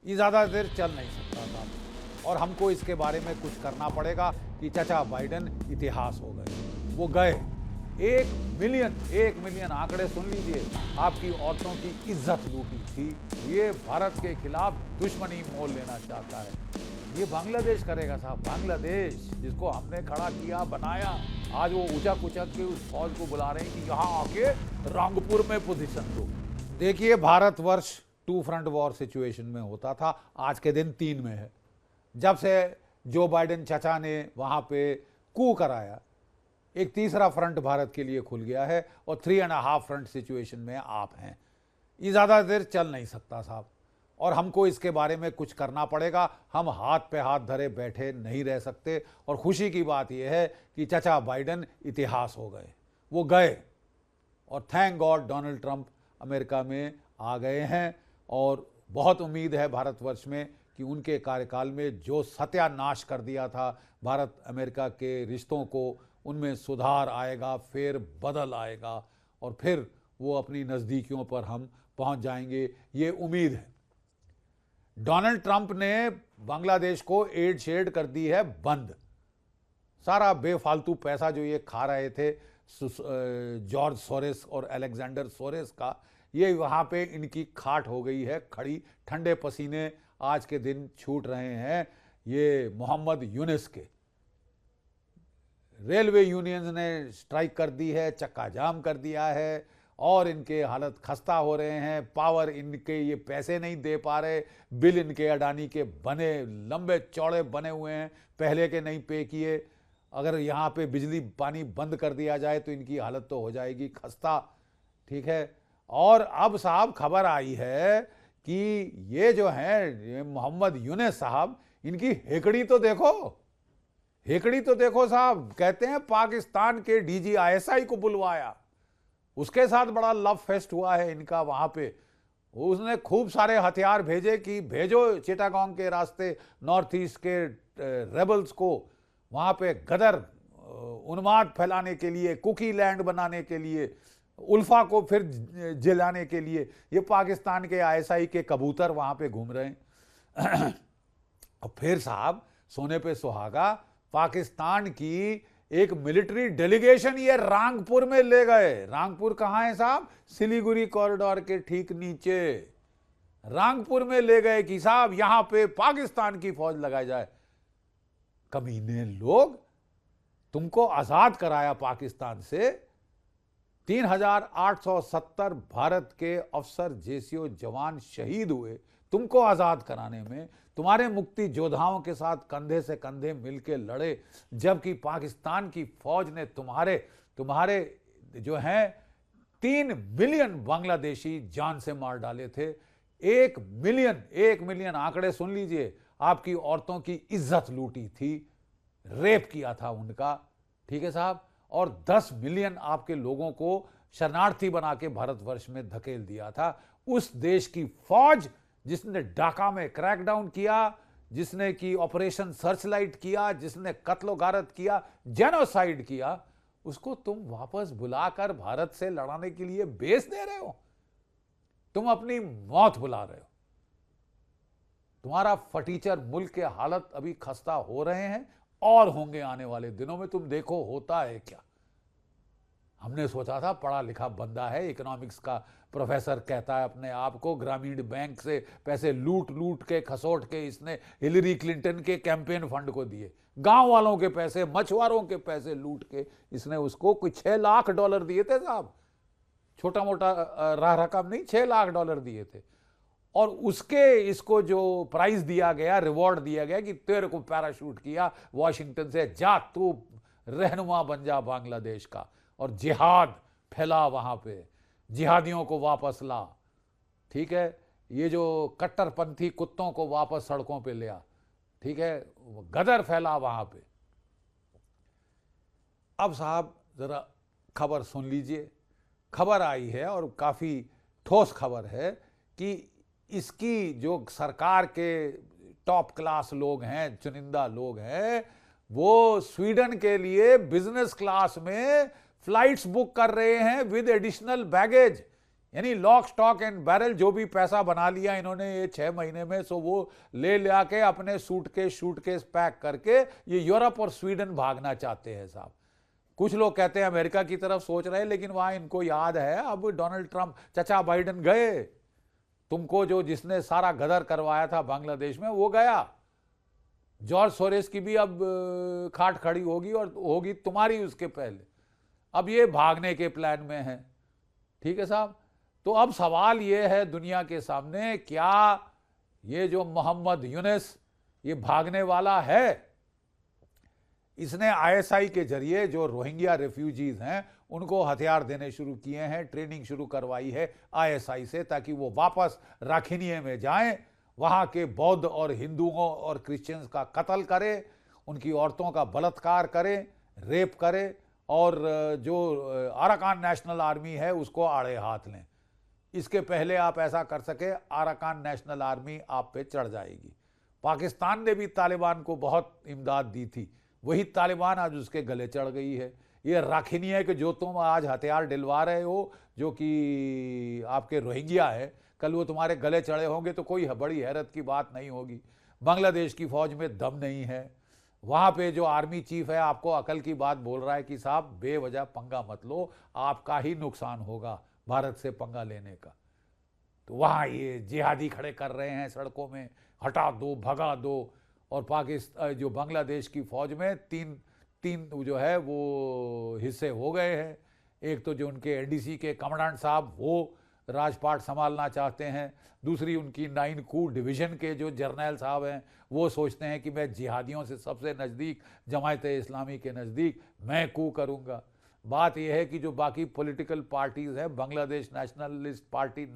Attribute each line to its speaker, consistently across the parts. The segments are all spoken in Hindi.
Speaker 1: ये ज़्यादा देर चल नहीं सकता था और हमको इसके बारे में कुछ करना पड़ेगा कि चाचा बाइडेन इतिहास हो गए। वो गए। 1 मिलियन आंकड़े सुन लीजिए। आपकी औरतों की इज्जत लूटी थी। ये भारत के खिलाफ दुश्मनी मोल लेना चाहता है। ये बांग्लादेश करेगा साहब, बांग्लादेश जिसको हमने खड़ा किया, बनाया। आज वो ऊंचा कुचक के उस फौज को बुला रहे हैं कि यहाँ आके रंगपुर में पोजीशन लो। देखिए, भारतवर्ष 2 फ्रंट वॉर सिचुएशन में होता था, आज के दिन 3 में है। जब से जो बाइडेन चाचा ने वहां पे कू कराया, एक तीसरा फ्रंट भारत के लिए खुल गया है और 3.5 फ्रंट सिचुएशन में आप हैं। ये ज़्यादा देर चल नहीं सकता साहब और हमको इसके बारे में कुछ करना पड़ेगा। हम हाथ पे हाथ धरे बैठे नहीं रह सकते और खुशी की बात यह है कि चाचा बाइडेन इतिहास हो गए। वो गए और thank God Donald Trump America में आ गए हैं और बहुत उम्मीद है भारतवर्ष में कि उनके कार्यकाल में जो सत्यानाश कर दिया था भारत अमेरिका के रिश्तों को, उनमें सुधार आएगा, फिर बदल आएगा और फिर वो अपनी नज़दीकियों पर हम पहुंच जाएंगे, ये उम्मीद है। डोनाल्ड ट्रंप ने बांग्लादेश को एड शेड कर दी है बंद। सारा बेफालतू पैसा जो ये खा रहे थे जॉर्ज सोरेस और अलेक्जेंडर सोरेस का, ये वहाँ पे इनकी खाट हो गई है खड़ी। ठंडे पसीने आज के दिन छूट रहे हैं ये मोहम्मद यूनिस के। रेलवे यूनियंस ने स्ट्राइक कर दी है, चक्का जाम कर दिया है और इनके हालत खस्ता हो रहे हैं। पावर इनके ये पैसे नहीं दे पा रहे, बिल इनके अडानी के बने लंबे चौड़े बने हुए हैं, पहले के नहीं पे किए। अगर यहाँ पे बिजली पानी बंद कर दिया जाए तो इनकी हालत तो हो जाएगी खस्ता, ठीक है। और अब साहब खबर आई है कि ये जो है मोहम्मद यूनिस साहब, इनकी हेकड़ी तो देखो, हेकड़ी तो देखो साहब। कहते हैं पाकिस्तान के DGISI को बुलवाया, उसके साथ बड़ा लव फेस्ट हुआ है इनका वहां पे। उसने खूब सारे हथियार भेजे कि भेजो चिटागोंग के रास्ते नॉर्थ ईस्ट के रेबल्स को वहां पे गदर उन्माद फैलाने के लिए, कुकी लैंड बनाने के लिए, उल्फा को फिर जलाने के लिए। ये पाकिस्तान के ISI के कबूतर वहां पे घूम रहे हैं। और फिर साहब सोने पे सुहागा, पाकिस्तान की एक मिलिट्री डेलीगेशन ये रांगपुर में ले गए। रांगपुर कहां है साहब? सिलीगुड़ी कॉरिडोर के ठीक नीचे रांगपुर में ले गए कि साहब यहां पे पाकिस्तान की फौज लगाई जाए। कमीने लोग, तुमको आजाद कराया पाकिस्तान से। 3870 भारत के अफसर JCO जवान शहीद हुए तुमको आजाद कराने में। तुम्हारे मुक्ति योद्धाओं के साथ कंधे से कंधे मिलकर लड़े, जबकि पाकिस्तान की फौज ने तुम्हारे जो हैं 3 मिलियन बांग्लादेशी जान से मार डाले थे। 1 मिलियन आंकड़े सुन लीजिए। आपकी औरतों की इज्जत लूटी थी, रेप किया था उनका, ठीक है साहब। और 10 मिलियन आपके लोगों को शरणार्थी बना के भारतवर्ष में धकेल दिया था। उस देश की फौज जिसने ढाका में क्रैकडाउन किया, जिसने की ऑपरेशन सर्चलाइट किया, जिसने कत्लो गारत किया, जेनोसाइड किया, उसको तुम वापस बुलाकर भारत से लड़ाने के लिए बेच दे रहे हो। तुम अपनी मौत बुला रहे हो। तुम्हारा फटीचर मुल्क के हालत अभी खस्ता हो रहे हैं और होंगे आने वाले दिनों में। तुम देखो होता है क्या। हमने सोचा था पढ़ा लिखा बंदा है, इकोनॉमिक्स का प्रोफेसर कहता है अपने आप को, ग्रामीण बैंक से पैसे लूट लूट के खसोट के इसने हिलरी क्लिंटन के कैंपेन फंड को दिए। गांव वालों के पैसे, मछुआरों के पैसे लूट के इसने उसको कोई $6 लाख दिए थे साहब। छोटा मोटा रकम नहीं, $6 लाख दिए थे। और उसके इसको जो प्राइज दिया गया, रिवॉर्ड दिया गया कि तेरे को पैराशूट किया वॉशिंगटन से, जा तू रहनुमा बन जा बांग्लादेश का और जिहाद फैला वहां पे, जिहादियों को वापस ला, ठीक है। ये जो कट्टरपंथी कुत्तों को वापस सड़कों पे ले आ, ठीक है, गदर फैला वहां पे। अब साहब जरा खबर सुन लीजिए। खबर आई है और काफी ठोस खबर है कि इसकी जो सरकार के टॉप क्लास लोग हैं, चुनिंदा लोग हैं, वो स्वीडन के लिए बिजनेस क्लास में फ्लाइट्स बुक कर रहे हैं विद एडिशनल बैगेज। यानी लॉक स्टॉक एंड बैरल जो भी पैसा बना लिया इन्होंने ये 6 महीने में, सो वो ले लिया के अपने सूटकेस पैक करके ये यूरोप और स्वीडन भागना चाहते हैं साहब। कुछ लोग कहते हैं अमेरिका की तरफ सोच रहे हैं, लेकिन वहां इनको याद है अब डोनाल्ड ट्रंप, चचा बाइडेन गए, तुमको जो जिसने सारा गदर करवाया था बांग्लादेश में वो गया। जॉर्ज सोरेस की भी अब खाट खड़ी होगी और होगी तुम्हारी उसके पहले। अब ये भागने के प्लान में है, ठीक है साहब। तो अब सवाल ये है दुनिया के सामने, क्या ये जो मोहम्मद यूनिस ये भागने वाला है? इसने आईएसआई के जरिए जो रोहिंग्या रेफ्यूजीज हैं उनको हथियार देने शुरू किए हैं, ट्रेनिंग शुरू करवाई है आईएसआई से, ताकि वो वापस राखिनिये में जाएं, वहां के बौद्ध और हिंदुओं और क्रिश्चियंस का कत्ल करे, उनकी औरतों का बलात्कार करे, रेप करे, और जो अराकान नेशनल आर्मी है उसको आड़े हाथ लें। इसके पहले आप ऐसा कर सके, अराकान नेशनल आर्मी आप पे चढ़ जाएगी। पाकिस्तान ने भी तालिबान को बहुत इमदाद दी थी, वही तालिबान आज उसके गले चढ़ गई है। ये राखिनिया के जो तुम आज हथियार दिलवा रहे हो, जो कि आपके रोहिंग्या है, कल वो तुम्हारे गले चढ़े होंगे तो कोई बड़ी हैरत की बात नहीं होगी। बांग्लादेश की फौज में दम नहीं है, वहां पे जो आर्मी चीफ है आपको अकल की बात बोल रहा है कि साहब बेवजह पंगा मत लो, आपका ही नुकसान होगा भारत से पंगा लेने का। तो वहां ये जिहादी खड़े कर रहे हैं सड़कों में, हटा दो, भगा दो। और पाकिस्तान जो बांग्लादेश की फौज में तीन जो है वो हिस्से हो गए हैं। एक तो जो उनके एनडीसी के कमांडेंट साहब वो राजपाट संभालना चाहते हैं, दूसरी उनकी 9 कू डिवीज़न के जो जर्नल साहब हैं वो सोचते हैं कि मैं जिहादियों से सबसे नज़दीक, जमायत इस्लामी के नज़दीक मैं कू करूँगा। बात यह है कि जो बाकी पॉलिटिकल पार्टीज़ हैं, बांग्लादेश नेशनलिस्ट पार्टी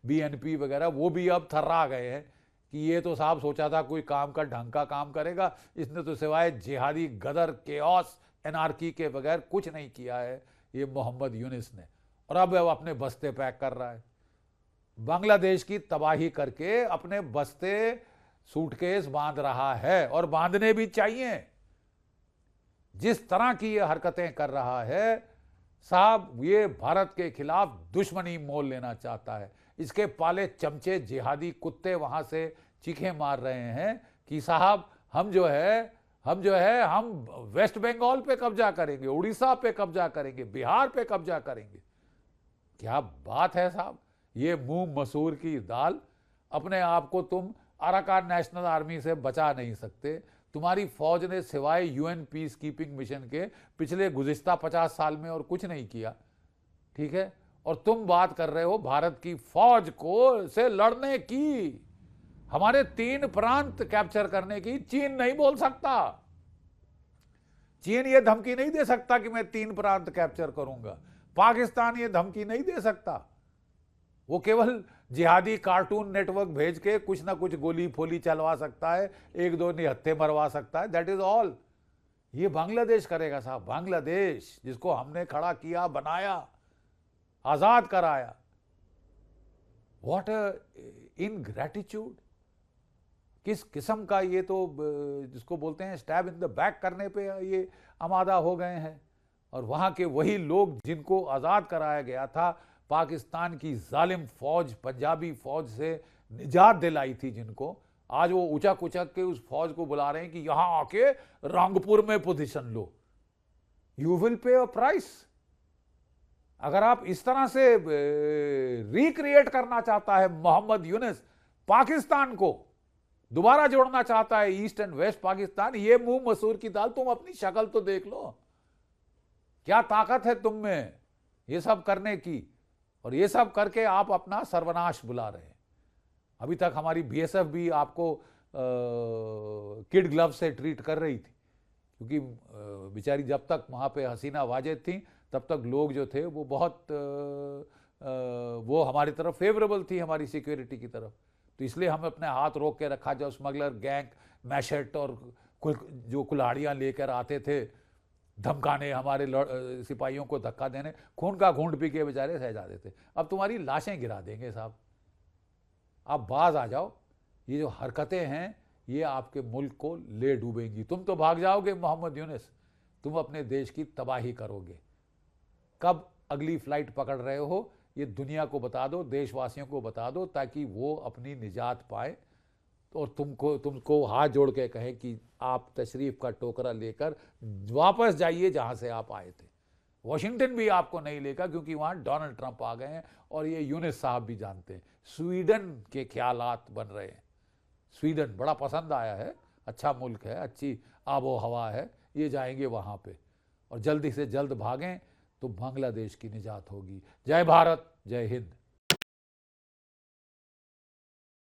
Speaker 1: बीएनपी वगैरह, वो भी अब थर्रा गए हैं कि ये तो साहब सोचा था कोई काम का ढंग का काम करेगा, इसने तो सिवाय जिहादी गदर, केओस, एनार्की के बगैर कुछ नहीं किया है ये मोहम्मद यूनिस ने। और अब अपने बस्ते पैक कर रहा है, बांग्लादेश की तबाही करके अपने बस्ते सूटकेस बांध रहा है, और बांधने भी चाहिए। जिस तरह की ये हरकतें कर रहा है साहब, ये भारत के खिलाफ दुश्मनी मोल लेना चाहता है। इसके पाले चमचे जिहादी कुत्ते वहां से चीखें मार रहे हैं कि साहब हम वेस्ट बंगाल पे कब्जा करेंगे, उड़ीसा पे कब्जा करेंगे, बिहार पे कब्जा करेंगे। क्या बात है साहब, ये मुंह मसूर की दाल। अपने आप को तुम अराकान नेशनल आर्मी से बचा नहीं सकते। तुम्हारी फौज ने सिवाय यूएन पीस कीपिंग मिशन के पिछले गुज़िश्ता 50 साल में और कुछ नहीं किया, ठीक है। और तुम बात कर रहे हो भारत की फौज को से लड़ने की, हमारे 3 प्रांत कैप्चर करने की। चीन नहीं बोल सकता, चीन ये धमकी नहीं दे सकता कि मैं 3 प्रांत कैप्चर करूंगा। पाकिस्तान ये धमकी नहीं दे सकता, वो केवल जिहादी कार्टून नेटवर्क भेज के कुछ ना कुछ गोली फोली चलवा सकता है, 1-2 निहत्थे मरवा सकता है, दैट इज ऑल। ये बांग्लादेश करेगा साहब, बांग्लादेश जिसको हमने खड़ा किया, बनाया, आजाद कराया। व्हाट इनग्रैटिट्यूड, किस किस्म का ये तो जिसको बोलते हैं स्टैब इन द बैक करने पे ये आमादा हो गए हैं। और वहां के वही लोग जिनको आजाद कराया गया था, पाकिस्तान की जालिम फौज, पंजाबी फौज से निजात दिलाई थी जिनको, आज वो उचक उचक के उस फौज को बुला रहे हैं कि यहां आके रंगपुर में position low, you will pay a price. अगर आप इस तरह से रिक्रिएट करना चाहता है मोहम्मद यूनिस, पाकिस्तान को दोबारा जोड़ना चाहता है, ईस्ट एंड वेस्ट पाकिस्तान, ये मुंह मसूर की दाल, तुम अपनी शक्ल तो देख लो, क्या ताकत है तुम में ये सब करने की। और ये सब करके आप अपना सर्वनाश बुला रहे हैं। अभी तक हमारी बीएसएफ भी आपको किड ग्लव से ट्रीट कर रही थी, क्योंकि बेचारी जब तक वहाँ पे हसीना वाजिद थी तब तक लोग जो थे वो बहुत वो हमारी तरफ फेवरेबल थी, हमारी सिक्योरिटी की तरफ। तो इसलिए हम अपने हाथ रोक के रखा। जब स्मगलर गैंग मैशेट और जो कुल्हाड़ियाँ लेकर आते थे धमकाने, हमारे सिपाहियों को धक्का देने, खून का घूंट पी के बेचारे सह जाते थे। अब तुम्हारी लाशें गिरा देंगे साहब, आप बाज आ जाओ। ये जो हरकतें हैं ये आपके मुल्क को ले डूबेंगी। तुम तो भाग जाओगे मोहम्मद यूनिस, तुम अपने देश की तबाही करोगे। कब अगली फ्लाइट पकड़ रहे हो ये दुनिया को बता दो, देशवासियों को बता दो, ताकि वो अपनी निजात पाए और तुमको हाथ जोड़ के कहें कि आप तशरीफ का टोकरा लेकर वापस जाइए जहां से आप आए थे। वॉशिंगटन भी आपको नहीं लेगा, क्योंकि वहां डोनाल्ड ट्रंप आ गए हैं और ये यूनिस साहब भी जानते हैं। स्वीडन के ख्यालात बन रहे हैं। स्वीडन बड़ा पसंद आया है, अच्छा मुल्क है, अच्छी आबो हवा है, ये जाएंगे वहाँ पे और जल्दी से जल्द भागें तो बांग्लादेश की निजात होगी। जय भारत, जय हिंद।